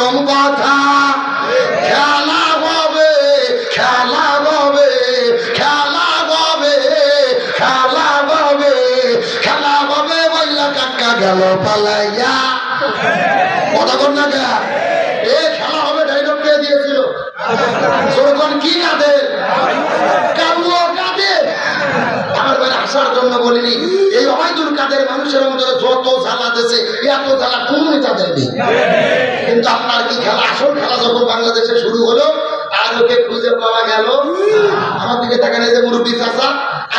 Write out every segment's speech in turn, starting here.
প্রথম কথা খেলা হবে, খেলা হবে, খেলা হবে, খেলা হবে, খেলা হবে বললা কাকা গেল পালাইয়া। কথা বল না কে? এ খেলা হবে ডায়লগ কে দিয়েছিল? যখন কি কাদের কাবুয়া কাদের। আমার বাইরে আসার জন্য বলিনি, এই অবায়দুল কাদের মানুষের অন্তরে যত জ্বালা দিয়েছে এত জ্বালা কোন তাদের নেই। কিন্তু আপনার কি খেলা, আসল খেলা যখন বাংলাদেশে শুরু হলো আর ওকে খুঁজে পাওয়া গেল। আমার দিকে দেখেন এই যে মুরব্বী চাচা,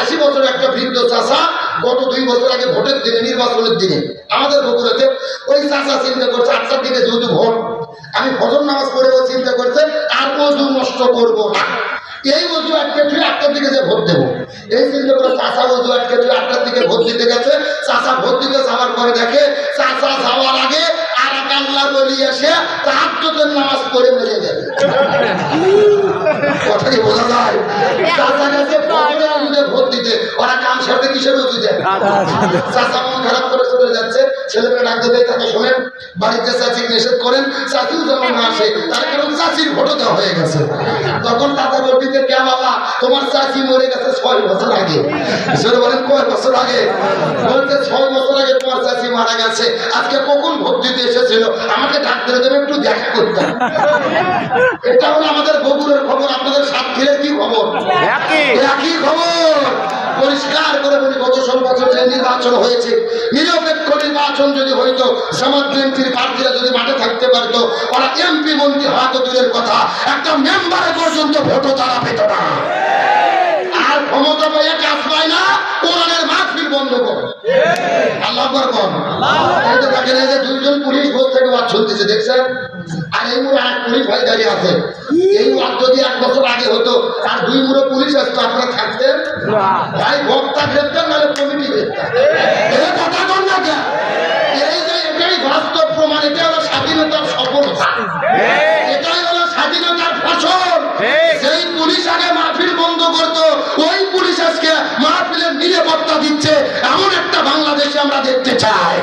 80 বছর একটা বৃদ্ধ চাচা, গত 2 বছর আগে ভোটের দিনে, নির্বাচনের দিনে আমাদের বগুড়াতে ওই চাচা চিন্তা করছে 8টার দিকে যেহেতু ভোট, আমি ফজর নামাজ পড়ে ও চিন্তা করছে আর ওযু নষ্ট করবো না, এই ওযু আটকে তুই 8টার দিকে যে ভোট দেবো, এই চিন্তা করে চাচা ওযু আটকে তুই 8টার দিকে ভোট দিতে গেছে। চাচা ভোট দিতে যাওয়ার পরে দেখে চাচা যাওয়ার আগে আর এক আল্লাহ বলি এসে তাহাজ্জুদের নামাজ পড়ে মেরে গেছে। কথা কি বোঝা যায়? চাচা গেছে ফজরের ভোট দিতে, ওরা কাম সারতে কিসের ওযু দেয়? চাচা মন খারাপ করে চলে যাচ্ছে, ছেলেমেয়ে ডাকতে দেয় তাকে শোনেন বাড়িতে চাচি নিষেধ করেন, চাচিও যেন না আসে, তার কারণ চাচির ভোটও দেওয়া হয়ে গেছে। তখন চাচা বলতে কে বাবা তোমার চাচি মরে গেছে 6 বছর আগে। ঈশ্বর বলেন কয় বছর আগে? বলতে 6 বছর আগে তোমার চাচি মারা গেছে, আজকে কখন ভোট দিতে এসেছিল আমাকে ডাকতে দেবে একটু দেখা করতাম। এটা হলো আমাদের বগুড়ার খবর। আপনাদের সাতক্ষীরার কি খবর? একই খবর। পরিষ্কার করে বলি, গত 16 বছর যে নির্বাচন হয়েছে, নিরপেক্ষ নির্বাচন যদি হইতো, জামাত বিএনপির প্রার্থীরা যদি মাঠে থাকতে পারতো, ওরা এমপি মন্ত্রী হওয়া তো দূরের কথা, একটা মেম্বারে পর্যন্ত ভোটও তারা পেত না। আর ক্ষমতা পাইয়া কাজ পায় না, কোরআনের মাহফিল বন্ধ করে। আল্লাহু আকবার বল। এই তো দেখেন এই যে 2জন পুলিশ ভোট থেকে ওয়াজ শুনতেছে, দেখছেন? আর এই মুড়ে এক পুলিশ ভাই দাঁড়িয়ে আছে। এই ওয়াজ যদি 1 বছর আগে হতো আর 2 মুড়ে পুলিশ আসতো, আপনারা থাকতেন? ভাই বক্তা গ্রেপ্তার নাহলে কমিটি গ্রেপ্তার। এই কথা বল না কেন? এই যে এটাই বাস্তব প্রমাণ, এটা হলো স্বাধীনতার সফলতা, এটাই হলো স্বাধীনতার ফসল। সেই পুলিশ আগে মাহফিল বন্ধ করতো, ওই পুলিশ আজকে মাহফিলের নিরাপত্তা দিচ্ছে। এমন একটা বাংলাদেশে আমরা দেখতে চাই।